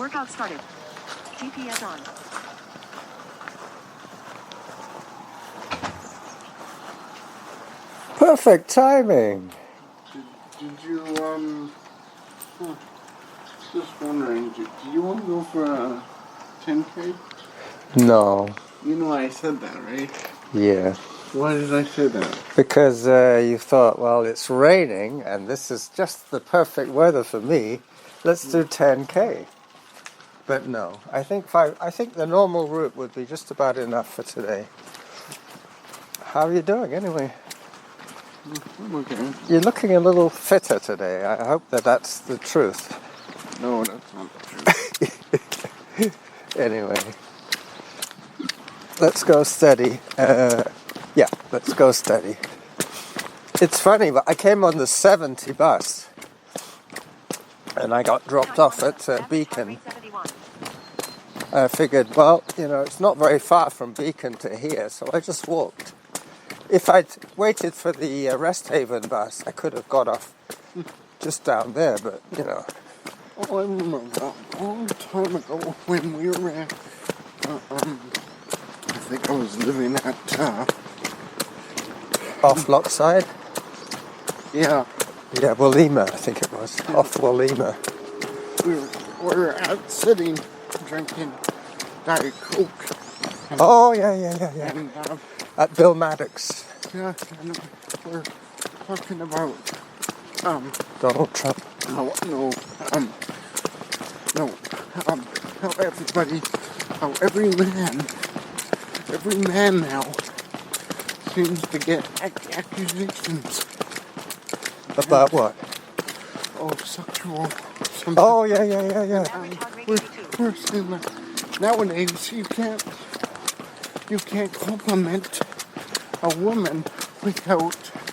Workout started. GPS on. Perfect timing. Did you, just wondering, do you want to go for a 10K? No. You know I said that, right? Yeah. Why did I say that? Because you thought, well, it's raining and this is just the perfect weather for me. Let's do 10K. But no, I think the normal route would be just about enough for today. How are you doing anyway? I'm okay. You're looking a little fitter today. I hope that's the truth. No, that's not the truth. Anyway, let's go steady. Yeah, let's go steady. It's funny, but I came on the 70 bus and I got dropped off at Beacon. I figured, well, it's not very far from Beacon to here, so I just walked. If I'd waited for the Rest Haven bus, I could have got off just down there, but, Oh, I remember a long time ago when we were at, I think I was living at, Off Lockside? Yeah. Yeah, Walima, I think it was. Off Walima. We were out sitting, drinking Diet Coke. Oh, yeah. And, at Bill Maddox. yeah, and we're talking about, Donald Trump. how every man now seems to get accusations. About what? Oh, sexual something. Oh, yeah. We're saying that nowadays you can't compliment a woman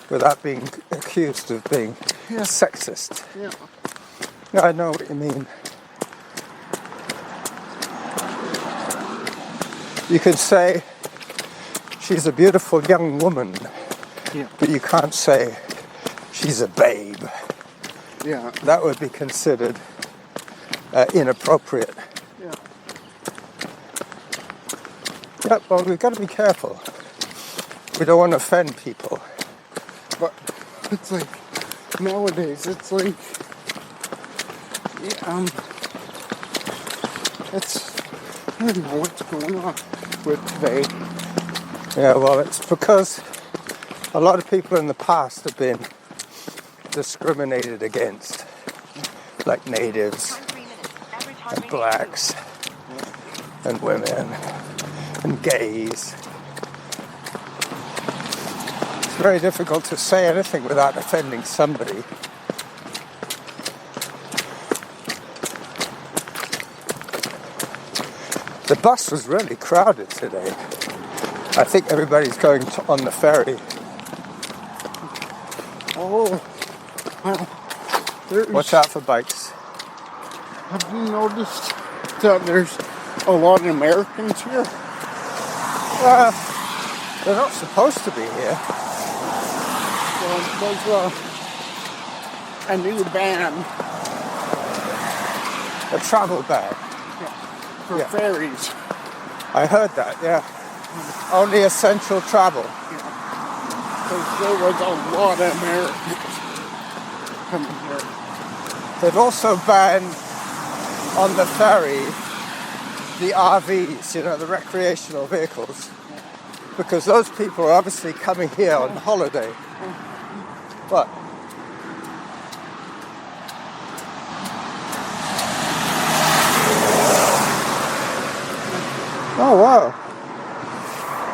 Without being accused of being sexist. Yeah. Yeah, I know what you mean. You could say she's a beautiful young woman, but you can't say she's a babe. Yeah. That would be considered inappropriate. Yeah. Yeah, well, we've got to be careful. We don't want to offend people. But it's like nowadays, it's like I don't know what's going on with today. Yeah, well, it's because a lot of people in the past have been discriminated against, like natives and blacks and women and gays. It's very difficult to say anything without offending somebody. The bus was really crowded today. I think everybody's going on the ferry. Oh, well, Watch out for bikes. Have you noticed that there's a lot of Americans here? They're not supposed to be here. Well, there's a new ban A travel ban. for ferries. I heard that, yeah. Only essential travel. Because there was a lot of Americans coming here. They've also banned on the ferry the RVs, the recreational vehicles. Because those people are obviously coming here on holiday. What? Oh, wow.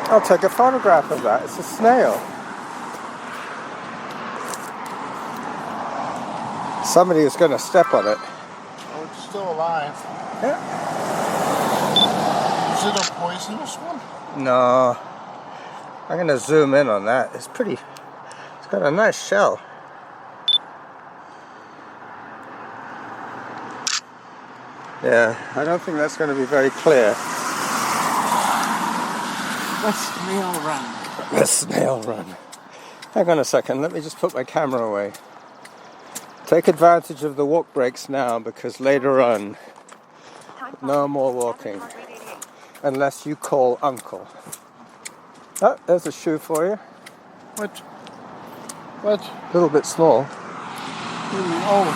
I'll take a photograph of that. It's a snail. Somebody is going to step on it. Oh, it's still alive. Yeah. Is it a poisonous one? No. I'm going to zoom in on that. It's got a nice shell. Yeah, I don't think that's going to be very clear. The Snail Run. The Snail Run. Hang on a second, let me just put my camera away. Take advantage of the walk breaks now, because later on No more walking. Unless you call Uncle. Oh, there's a shoe for you. What? What? A little bit small. Oh,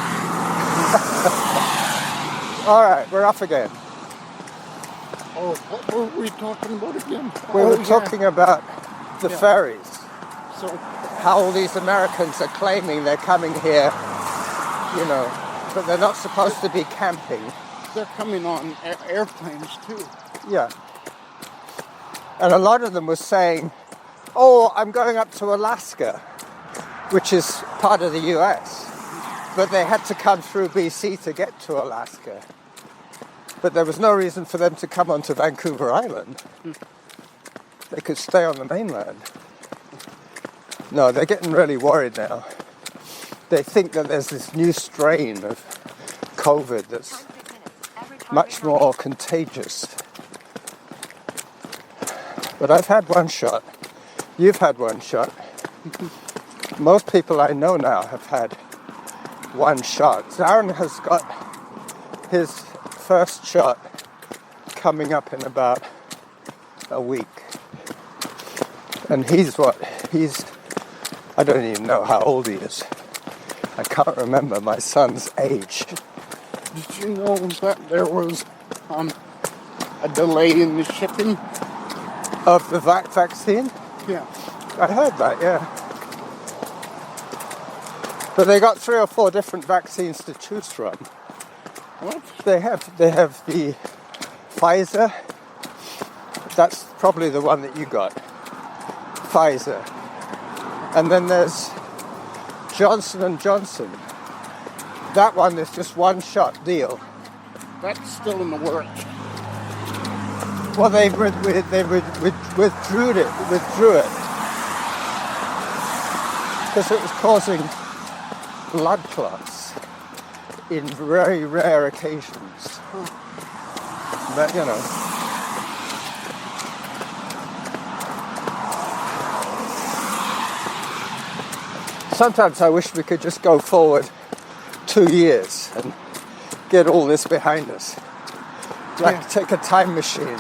Alright, we're off again. oh, what were we talking about again? We Oh, were yeah. talking about the Yeah. ferries. So, How all these Americans are claiming they're coming here, you know, but they're not supposed to be camping. they're coming on airplanes too. Yeah. And a lot of them were saying, oh, I'm going up to Alaska, which is part of the US. But they had to come through BC to get to Alaska. But there was no reason for them to come onto Vancouver Island. They could stay on the mainland. No, they're getting really worried now. They think that there's this new strain of COVID that's much more contagious. But I've had one shot. You've had one shot. Most people I know now have had one shot. Darren has got his first shot coming up in about a week. And I don't even know how old he is. I can't remember my son's age. Did you know that there was a delay in the shipping? Of the vaccine? Yeah. I heard that, yeah. But they got 3 or 4 different vaccines to choose from. What? They have the Pfizer. That's probably the one that you got. Pfizer. And then there's Johnson & Johnson. That one is just one shot deal. That's still in the works. Well, they withdrew it because it was causing blood clots in very rare occasions. But you know. Sometimes I wish we could just go forward 2 years and get all this behind us. Like take a time machine.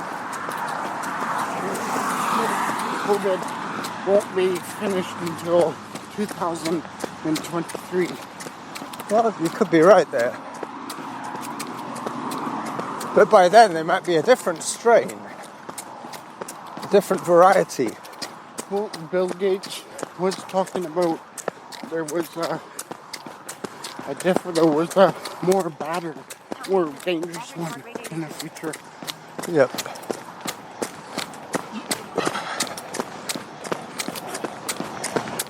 COVID won't be finished until 2023. Well, you could be right there. But by then there might be a different strain, a different variety. Well, Bill Gates was talking about there was a more battered, more dangerous one in the future. Yep.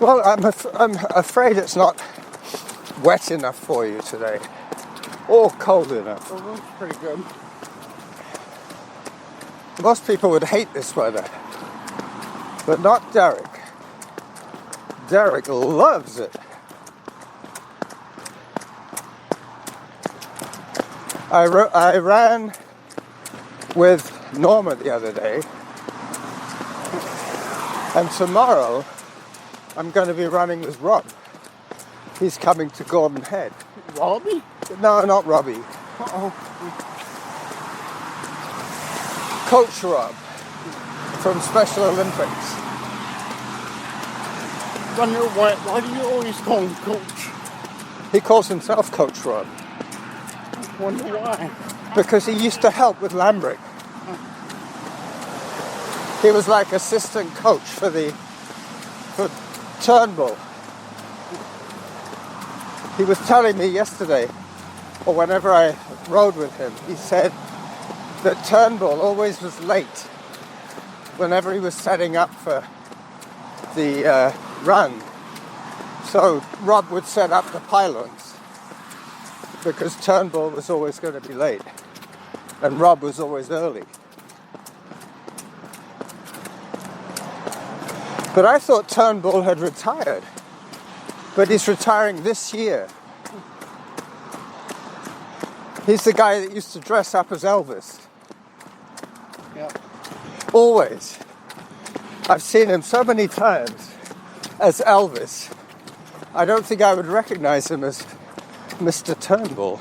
Well, I'm afraid it's not wet enough for you today, or cold enough. Well, that's pretty good. Most people would hate this weather, but not Derick. Derick loves it. I ran with Norma the other day, and tomorrow I'm going to be running with Rob. He's coming to Gordon Head. Robbie? No, not Robbie. Uh-oh. Coach Rob from Special Olympics. Wonder why do you always call him Coach? He calls himself Coach Rob Wonder why. because he used to help with Lambrick. He was like assistant coach for Turnbull. He was telling me yesterday, or whenever I rode with him, he said that Turnbull always was late whenever he was setting up for the run. So Rob would set up the pylons because Turnbull was always going to be late and Rob was always early. But I thought Turnbull had retired, but he's retiring this year. He's the guy that used to dress up as Elvis. Yeah. Always. I've seen him so many times as Elvis. I don't think I would recognize him as Mr. Turnbull.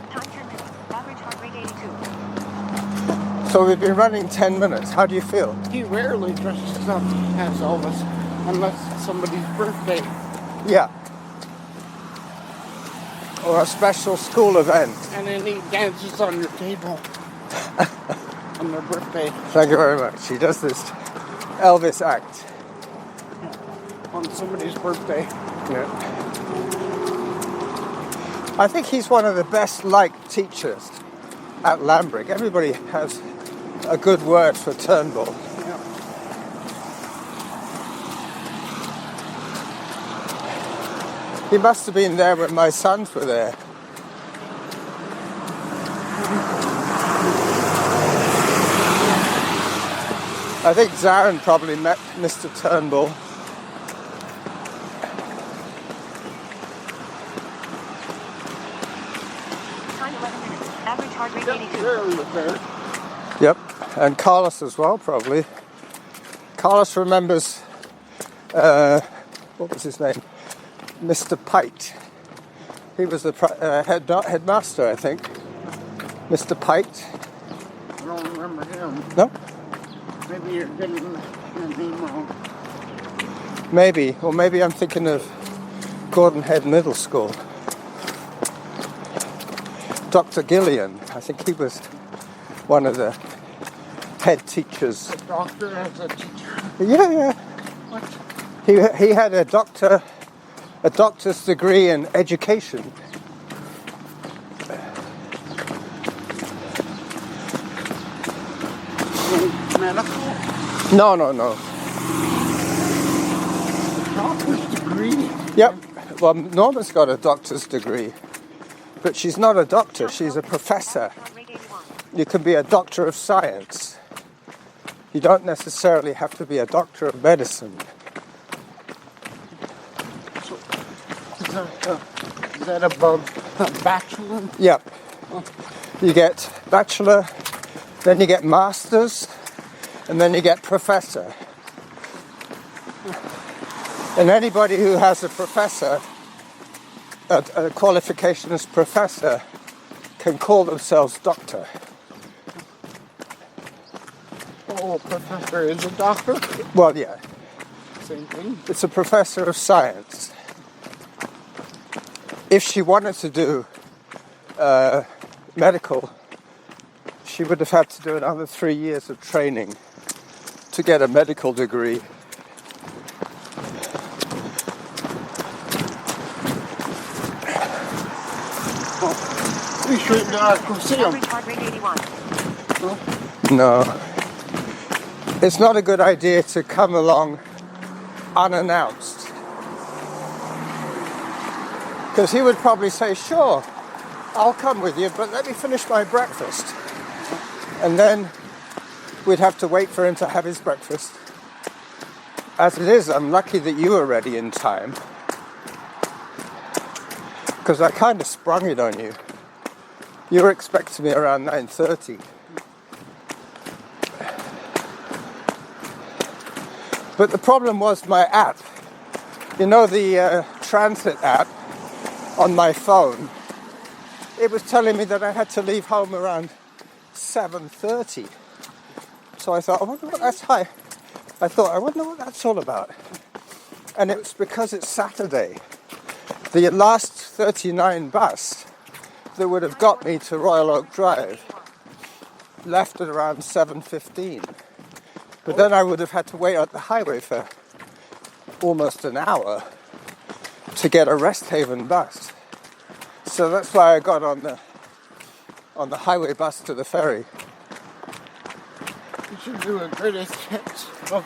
Time 10 minutes. Average heart rate 82. So we've been running 10 minutes. How do you feel? He rarely dresses up as Elvis unless it's somebody's birthday. Yeah. Or a special school event. And then he dances on your table on their birthday. Thank you very much. He does this Elvis act. On somebody's birthday. Yeah. I think he's one of the best liked teachers at Lambrick. Everybody has a good word for Turnbull. Yeah. He must have been there when my sons were there. I think Zarin probably met Mr. Turnbull. Time 11 minutes. Average heart rate 82. Rarely was there. Yep, and Carlos as well, probably. Carlos remembers, what was his name? Mr. Pike. He was the headmaster, I think. Mr. Pike. I don't remember him. No? Maybe you're getting the name wrong. Maybe, or maybe I'm thinking of Gordon Head Middle School. Dr. Gillian, I think he was one of the head teachers. A doctor as a teacher. Yeah. What? He had a doctor's degree in education. Medical? No. Doctor's degree? Yep. Well, Norma's got a doctor's degree, but she's not a doctor. She's a professor. Heart rate 81. You can be a doctor of science. You don't necessarily have to be a doctor of medicine. So, is that above a bachelor? Yep. You get bachelor, then you get master's, and then you get professor. And anybody who has a professor, a qualification as professor, can call themselves doctor. Oh, professor is a doctor? Well, yeah. Same thing. It's a professor of science. If she wanted to do medical, she would have had to do another 3 years of training to get a medical degree. We should go see him. Average heart rate 81. No. It's not a good idea to come along unannounced. Because he would probably say, sure, I'll come with you, but let me finish my breakfast. And then we'd have to wait for him to have his breakfast. As it is, I'm lucky that you were ready in time. Because I kind of sprung it on you. You were expecting me around 9:30. But the problem was my app. You know, the transit app on my phone. It was telling me that I had to leave home around 7:30. So I thought, I wonder what that's high. I wonder what that's all about. And it was because it's Saturday. The last 39 bus that would have got me to Royal Oak Drive left at around 7:15. But then I would have had to wait on the highway for almost an hour to get a Rest Haven bus. So that's why I got on the highway bus to the ferry. You should do a greatest hits of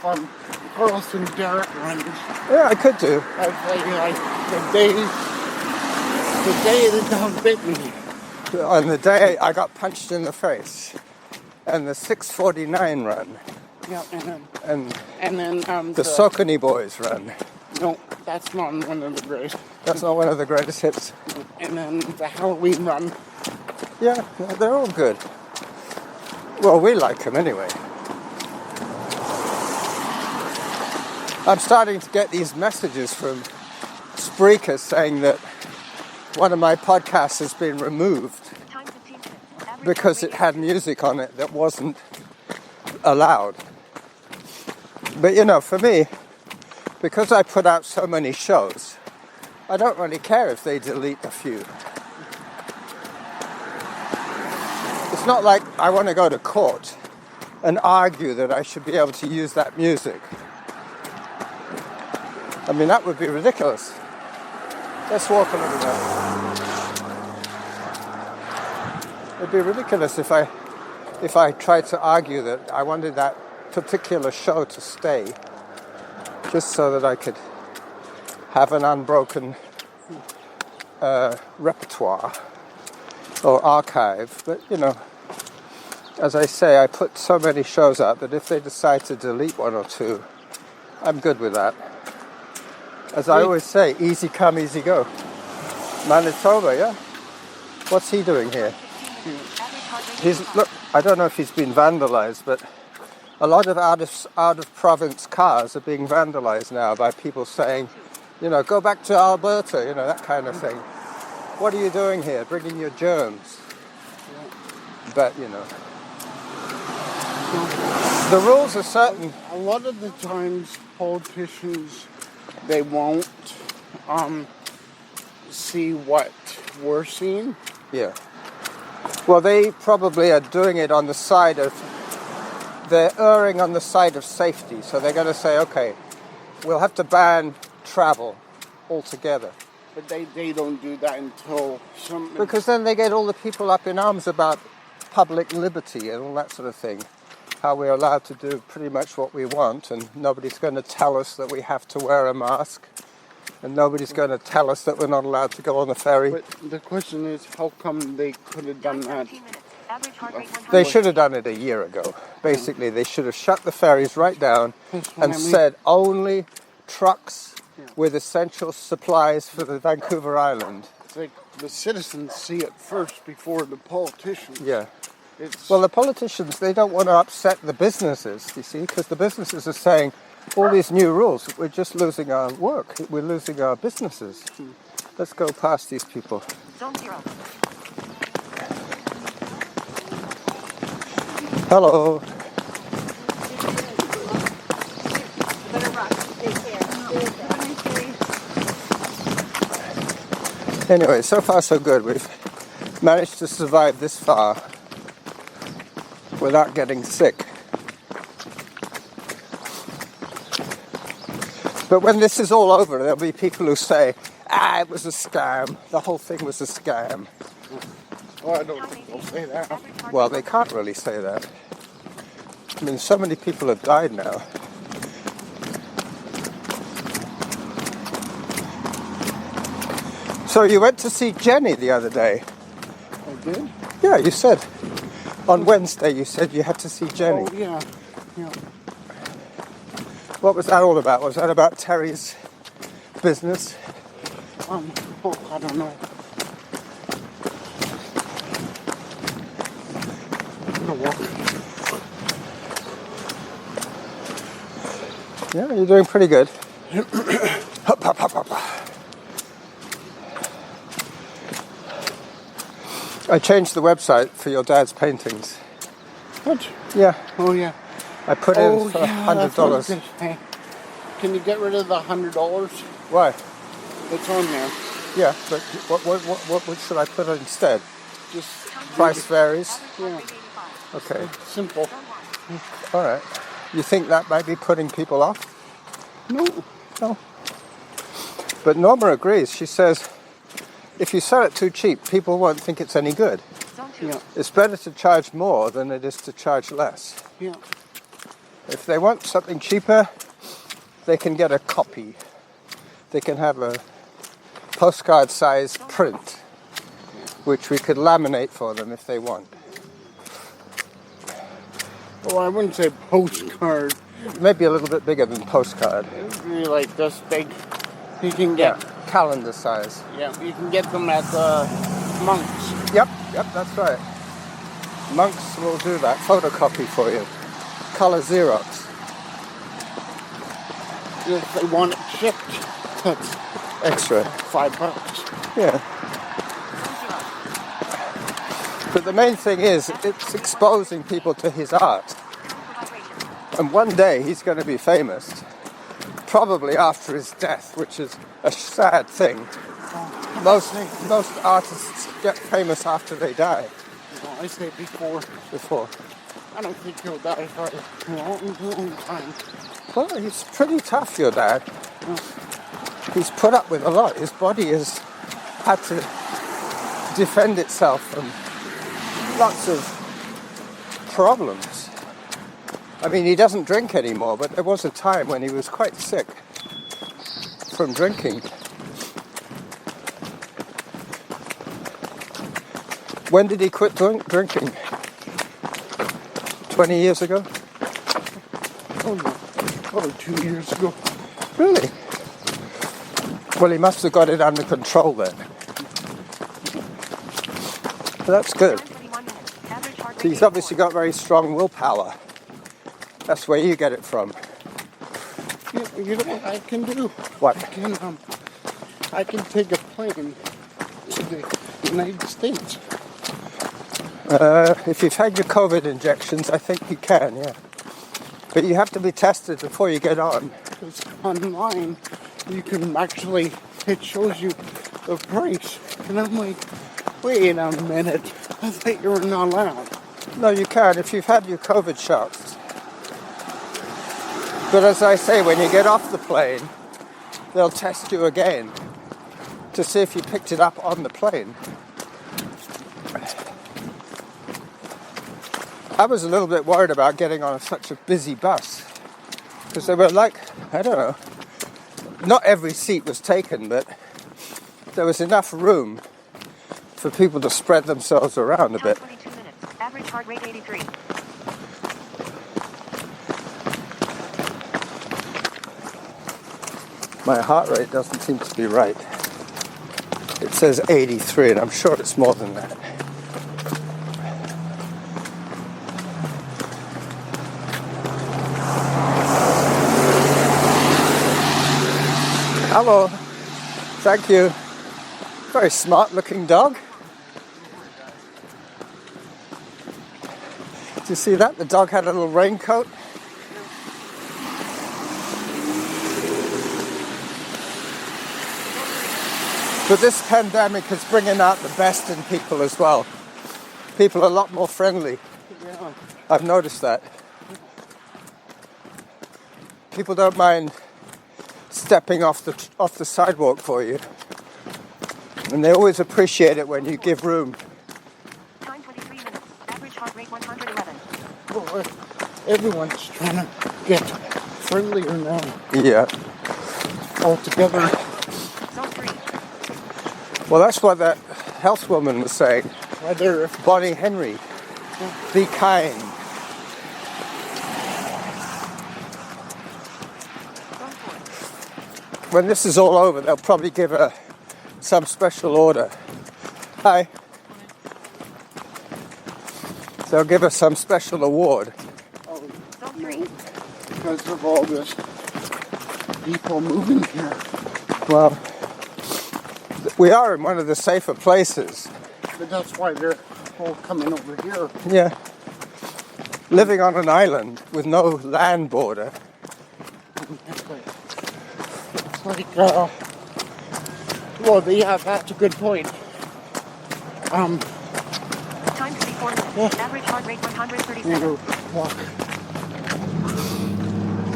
Carlson Derick runs. Yeah, I could do. I'd say like the day the dog bit me. On the day I got punched in the face. And the 649 run. Yeah, And then the Saucony Boys run. No, that's not one of the greatest. That's not one of the greatest hits. And then the Halloween run. Yeah, they're all good. Well, we like them anyway. I'm starting to get these messages from Spreaker saying that one of my podcasts has been removed Time 15 minutes. Average because heart it had music on it that wasn't allowed. But you know, for me, because I put out so many shows, I don't really care if they delete a few. It's not like I want to go to court and argue that I should be able to use that music. I mean, that would be ridiculous. Let's walk a little bit. It would be ridiculous if I tried to argue that I wanted that particular show to stay, just so that I could have an unbroken repertoire or archive. But you know, as I say, I put so many shows out that if they decide to delete one or two, I'm good with that. As I always say, easy come, easy go. Manitoba, yeah? What's he doing here? Look, I don't know if he's been vandalized, but a lot of out of province cars are being vandalized now by people saying, you know, go back to Alberta, you know, that kind of thing. What are you doing here? Bringing your germs. But, you know, the rules are certain. A lot of the times, politicians, they won't see what we're seeing. Yeah. Well, they probably are doing it on the side of, they're erring on the side of safety. So they're going to say, okay, we'll have to ban travel altogether. But they don't do that until something... Because then they get all the people up in arms about public liberty and all that sort of thing. How we're allowed to do pretty much what we want, and nobody's going to tell us that we have to wear a mask, and nobody's going to tell us that we're not allowed to go on the ferry. But the question is, how come they could have done that? They should have done it a year ago. Basically, they should have shut the ferries right down and said only trucks with essential supplies for the Vancouver Island. It's like the citizens see it first before the politicians. Yeah. Well, the politicians, they don't want to upset the businesses, you see, because the businesses are saying, all these new rules, we're just losing our work, we're losing our businesses. Let's go past these people. Zone 0. Hello. Anyway, so far so good. We've managed to survive this far without getting sick. But when this is all over, there'll be people who say, it was a scam. The whole thing was a scam. Well, I don't think they'll say that. Well, they can't really say that. I mean, so many people have died now. So you went to see Jenny the other day. I did? Yeah, you said. On Wednesday you said you had to see Jenny. Oh, yeah. What was that all about? Was that about Terry's business? I don't know. I'm gonna walk. Yeah, you're doing pretty good. Hop, hop, hop, hop. I changed the website for your dad's paintings. What? Yeah. Oh, yeah. I put in for $100. Can you get rid of the $100? Why? It's on there. Yeah, but what should I put instead? Just Price varies? yeah. Okay. Simple. All right. You think that might be putting people off? No. No. But Norma agrees. She says, if you sell it too cheap, people won't think it's any good. Yeah. It's better to charge more than it is to charge less. Yeah. If they want something cheaper, they can get a copy. They can have a postcard-sized print, which we could laminate for them if they want. Well, I wouldn't say postcard. Maybe a little bit bigger than postcard. It's really like this big. You can get. Yeah, calendar size. Yeah, you can get them at Monks. Yep, that's right. Monks will do that. Photocopy for you. Color Xerox. If they want it shipped, that's Extra. $5. Yeah. But the main thing is, it's exposing people to his art. And one day he's going to be famous. Probably after his death, which is a sad thing. Most artists get famous after they die. No, I say before. Before. I don't think he'll die for a long time. Well, he's pretty tough, your dad. He's put up with a lot. His body has had to defend itself from lots of problems. I mean, he doesn't drink anymore, but there was a time when he was quite sick from drinking. When did he quit drinking? 20 years ago? Oh no, probably 2 years ago. Really? Well, he must have got it under control then. That's good. So he's obviously got very strong willpower. That's where you get it from. You know what I can do? What? I can take a plane to the United States. If you've had your COVID injections, I think you can, yeah. But you have to be tested before you get on. Because online, you can actually, it shows you the price. And I'm like, wait a minute, I thought you were not allowed. No, you can if you've had your COVID shots. But as I say, when you get off the plane, they'll test you again to see if you picked it up on the plane. I was a little bit worried about getting on such a busy bus because they were like, I don't know, not every seat was taken, but there was enough room for people to spread themselves around a bit. 22 minutes. Average heart rate 83. My heart rate doesn't seem to be right. It says 83, and I'm sure it's more than that. Hello. Thank you. Very smart looking dog. Did you see that? The dog had a little raincoat. But this pandemic is bringing out the best in people as well. People are a lot more friendly. Yeah. I've noticed that. People don't mind stepping off the sidewalk for you. And they always appreciate it when you give room. Time 23 minutes. Average heart rate 111. Well, everyone's trying to get friendlier now. Yeah. All together. Zone 3. Well, that's what that health woman was saying. Whether Bonnie Henry. Be kind. Zone 4. When this is all over, they'll probably give her some special order. Hi. They'll give her some special award. Zone 3. because of all this people moving here. Well, we are in one of the safer places. But that's why they're all coming over here. Yeah. Living on an island with no land border. It's like, well, yeah, that's a good point. Time 54 minutes. Yeah. Average heart rate I'm 137. gonna walk.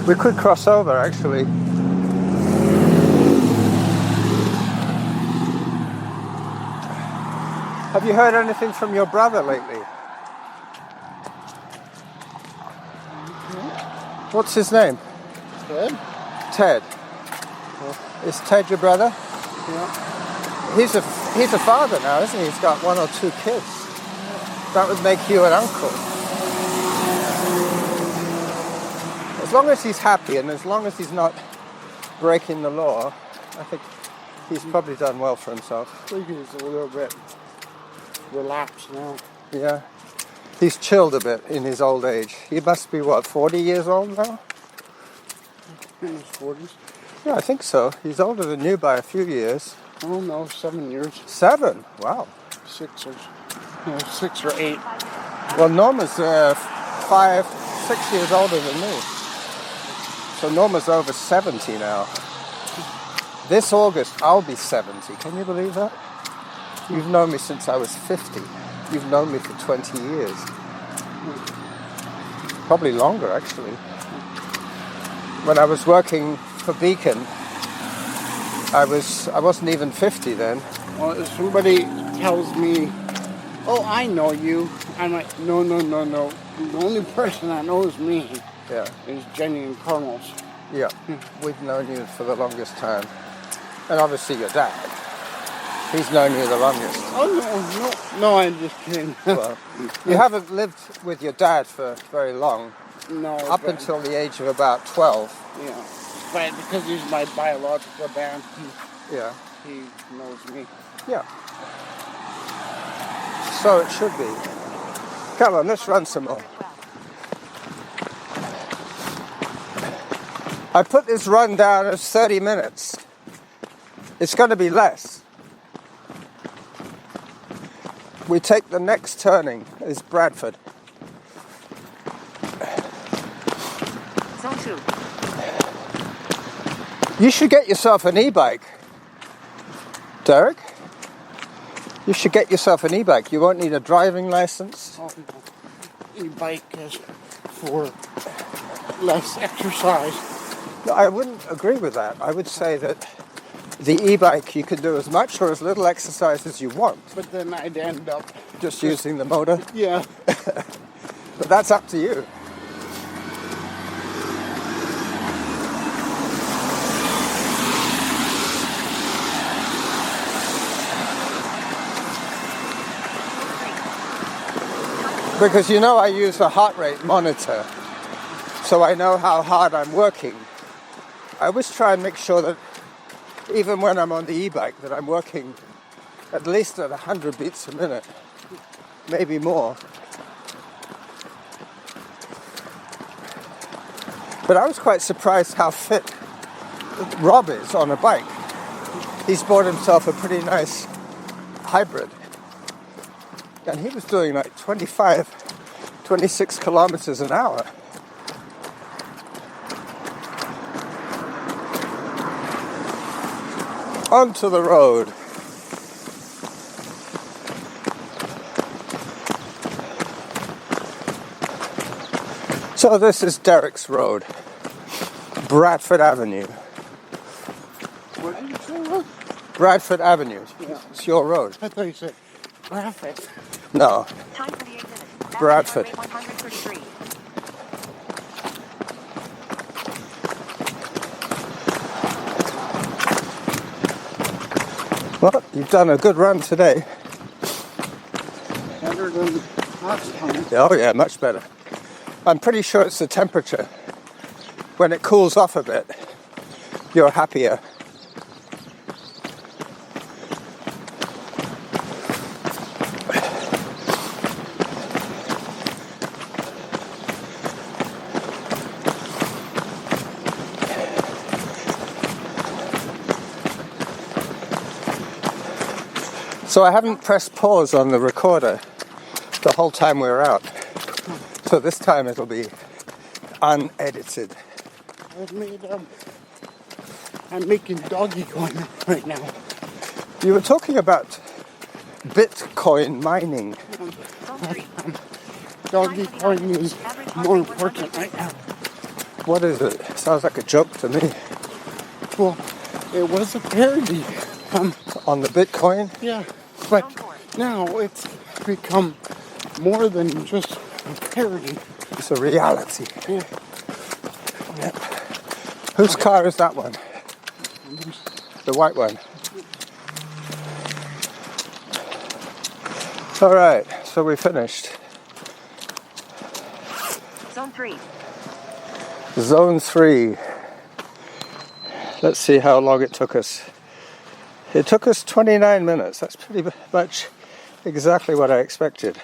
We could cross over, actually. Have you heard anything from your brother lately? What's his name? Good? Ted. Is Ted your brother? Yeah. He's a father now, isn't he? He's got 1 or 2 kids. That would make you an uncle. As long as he's happy and as long as he's not breaking the law, I think he's probably done well for himself. I think he's a little bit relaxed now. Yeah. He's chilled a bit in his old age. He must be, 40 years old now? In his 40s. Yeah, I think so. He's older than you by a few years. I don't know, 7 years. 7? Wow. 6 or 8. Well, Norma's 5, 6 years older than me. So Norma's over 70 now. This August, I'll be 70. Can you believe that? You've known me since I was 50. You've known me for 20 years. Probably longer, actually. When I was working for Beacon, I wasn't even 50 then. Well, if somebody tells me, "Oh, I know you," I'm like, no. The only person that knows me is Jenny and Colonel's. Yeah, we've known you for the longest time. And obviously your dad. He's known you the longest. Oh, no, I'm just kidding. Well, you haven't lived with your dad for very long. No. Up until the age of about 12. Yeah. But because he's my biological dad, he knows me. Yeah. So it should be. Come on, let's run some more. I put this run down as 30 minutes. It's going to be less. We take the next turning is Bradford. Zone 2. You should get yourself an e-bike. Derick? You should get yourself an e-bike. You won't need a driving license. Oh, e-bike is for less exercise. No, I wouldn't agree with that. I would say that the e-bike, you can do as much or as little exercise as you want. But then I'd end up Just using the motor. Yeah. But that's up to you. Because you know I use a heart rate monitor, so I know how hard I'm working. I always try and make sure that even when I'm on the e-bike that I'm working at least at 100 beats a minute, maybe more. But I was quite surprised how fit Rob is on a bike. He's bought himself a pretty nice hybrid. And he was doing like 26 kilometers an hour. Onto the road. So this is Derick's road. Bradford Avenue. What did you say, Rob? Bradford Avenue. Yeah. It's your road. I thought you said Bradford. No. Time 28 minutes. Bradford. Average heart rate 133. Well, you've done a good run today. Better than last time. Oh yeah, much better. I'm pretty sure it's the temperature. When it cools off a bit, you're happier. So I haven't pressed pause on the recorder the whole time we were out. So this time it'll be unedited. I'm making doggy coin right now. You were talking about Bitcoin mining. Zone 3. Doggy coin is more important right now. What is it? Sounds like a joke to me. Well, it was a parody. On the Bitcoin? Yeah, but now it's become more than just a parody. It's a reality. Yeah. Yep. Whose car is that one? The white one. All right, so we finished. Zone 3. Zone 3. Let's see how long it took us. It took us 29 minutes. That's pretty much exactly what I expected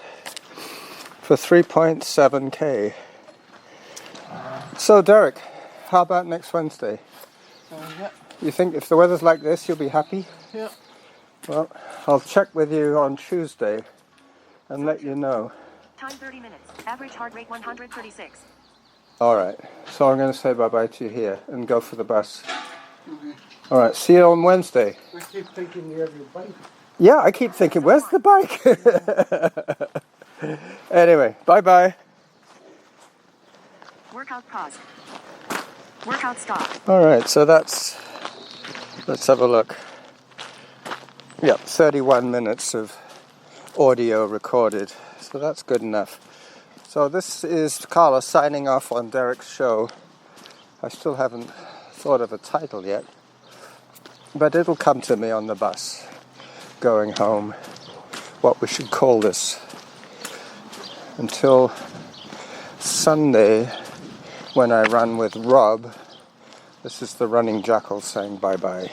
for 3.7k. So, Derick, how about next Wednesday? Yeah. You think if the weather's like this, you'll be happy? Yeah. Well, I'll check with you on Tuesday and let you know. Time 30 minutes. Average heart rate 136. Alright, so I'm going to say bye-bye to you here and go for the bus. Okay. Alright, see you on Wednesday. I keep thinking you have your bike. Yeah, I keep thinking, where's the bike? Anyway, bye-bye. Workout pause. Workout stop. Alright, so let's have a look. Yep, 31 minutes of audio recorded, so that's good enough. So this is Carlos signing off on Derick's show. I still haven't thought of a title yet, but it'll come to me on the bus going home, what we should call this. Until Sunday, when I run with Rob, this is the Running Jackal saying bye-bye.